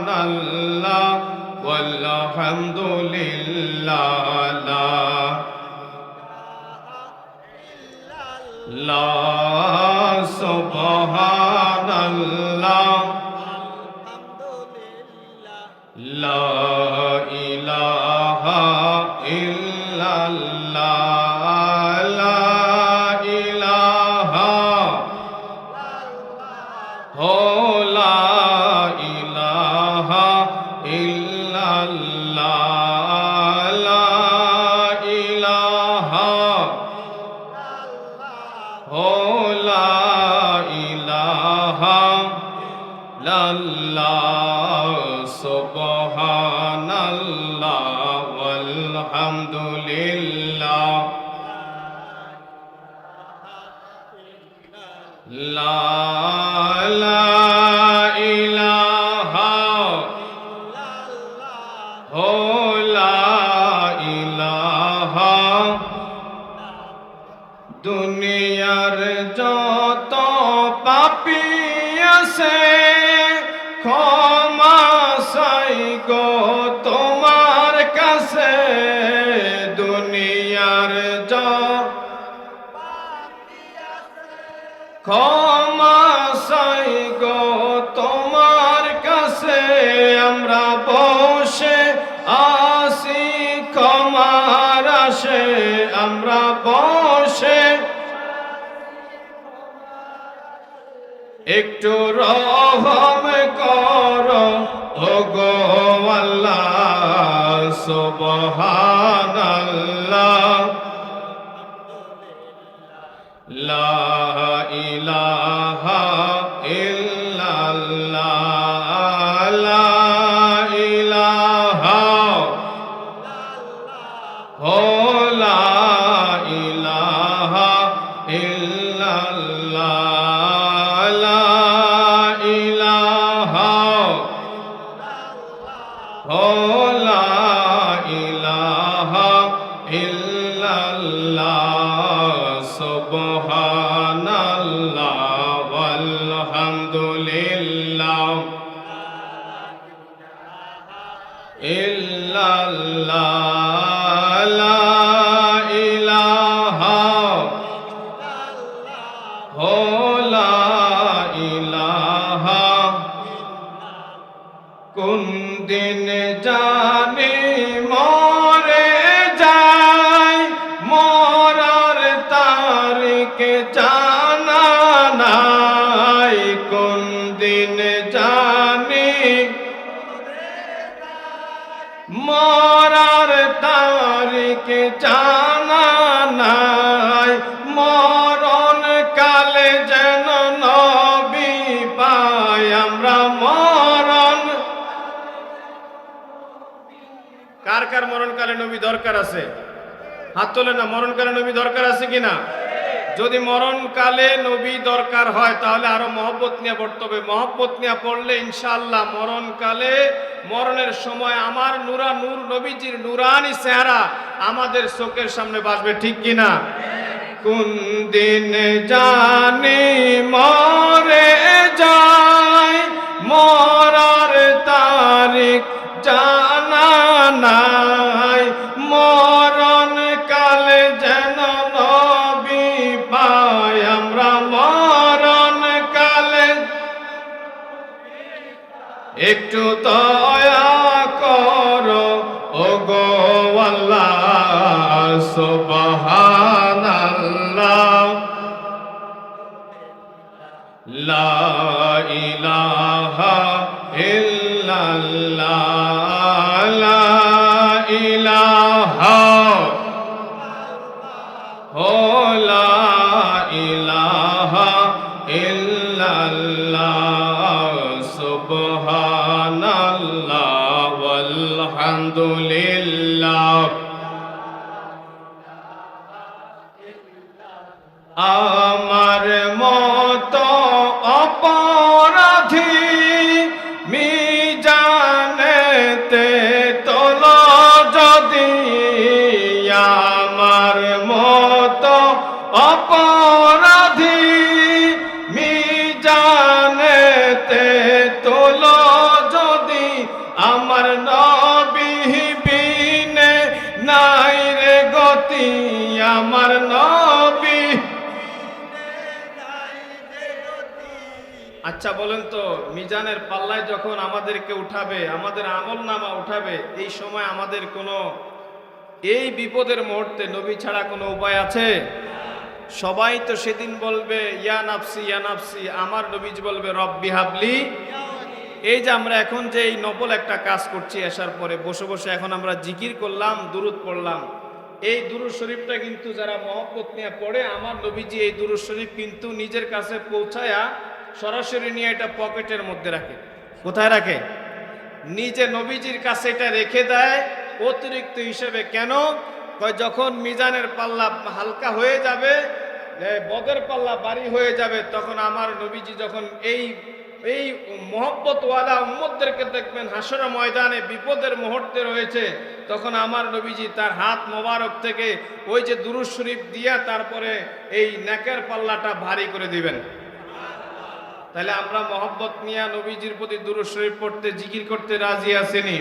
সুবহানাল্লাহ ওয়ালহামদুলিল্লাহ লা সুবহানাল্লাহ লা ইলাহা ইল্লাল্লাহ লা ইলাহা লা ইলাহা ইল্লাল্লাহ লা ইলাহা লা ইলাহা ইল্লাল্লাহ সুবহানাল্লাহ ওয়ালহামদুলিল্লাহ লা ইলাহা লা ইলাহা দুনিয়ার যত পাপী আছে ক্ষমা চাই গো তোমার কাছে দুনিয়ার ক্ষমা চাই গো তোমার কাছে আমরা বসে আসি ক্ষমার আসে আমরা বসে একটু রহম করো ওগো আল্লাহ সুবহানাল্লাহ লা ইলাহা ইল্লাল্লাহ লা ইলাহা লা ইলাহা ইল্লাল্লাহ লা ইলাহা লা ইলাহা ইল্লাল্লাহ সুবহানাল্লাহ ওয়ালহামদুলিল্লাহ ইল্লাল্লাহ লা ইলাহা লা ইলাহা কোন দিন জানি মরে যায় মরার তারিখ জানা নাই কোন দিন জানি মরার তারিখ জানা নাই মরণ কালে যেন নবী পাই আমরা মরণ কার কার মরণকালে নবী দরকার আছে হাত তোলে না মরণকালে নবী দরকার আছে কিনা যদি মরণকালে নবী দরকার হয় তাহলে আরো মহব্বত নিয়ে পড়তে হবে মহব্বত নিয়ে পড়লে ইনশাআল্লাহ মরণকালে মরণের সময় আমার নূর নবীজির নূরানি চেহারা আমাদের চোখের সামনে ভাসবে ঠিক কিনা কোন দিন জানি মরে যায় মরার তারিখ জানা নাই মরণ কালে যেন নবী পাই আমরা মরণ কালে একটু দয়া করো ওগো আল্লাহ সুবহানাল্লাহ লা ইলাহা ইল্লাল্লাহ লা ইলাহা লা ইলাহা ইল্লাল্লাহ সুবহানাল্লাহ ওয়ালহামদুলিল্লাহ আমার মতো অপরাধী মিজানেতে তোলো যদি আমার মতো অপরাধী মিজানেতে তোলো আমার নবী। আচ্ছা বলেন তো, মিজানের পাল্লায় যখন আমাদেরকে উঠাবে, আমাদের আমল নামা উঠাবে, এই সময় আমাদের কোনো এই বিপদের মুহূর্তে নবী ছাড়া কোনো উপায় আছে? সবাই তো সেদিন বলবে ইয়া নাফসি ইয়া নাফসি, আমার নবীজ বলবে রব্বি হাবলি। এই যে আমরা এখন যে এই নফল একটা কাজ করছি, আসার পরে বসে বসে এখন আমরা জিকির করলাম, দুরুদ পড়লাম, এই দুরুদ শরীফটা কিন্তু যারা মহব্বত নিয়ে পড়ে, আমার নবীজি এই দুরুদ শরীফ কিন্তু নিজের কাছে পৌঁছায়া সরাসরি নিয়ে এটা পকেটের মধ্যে রাখে। কোথায় রাখে? নিজে নবীজির কাছে এটা রেখে দেয় অতিরিক্ত হিসেবে। কেন? কয় যখন মিজানের পাল্লা হালকা হয়ে যাবে, বদের পাল্লা ভারী হয়ে যাবে, তখন আমার নবীজি যখন এই এই মহব্বতওয়ালা উম্মতদেরকে দেখবেন হাসর ময়দানে বিপদের মুহূর্তে রয়েছে, তখন আমার নবীজি তার হাত মোবারক থেকে ওই যে দুরূদ শরীফ দিয়া তারপরে এই নেকের পাল্লাটা ভারী করে দিবেন। তাহলে আমরা মহব্বত নিয়ে নবীজির প্রতি দুরূদ শরীফ পড়তে, জিকির করতে রাজি আছেনি?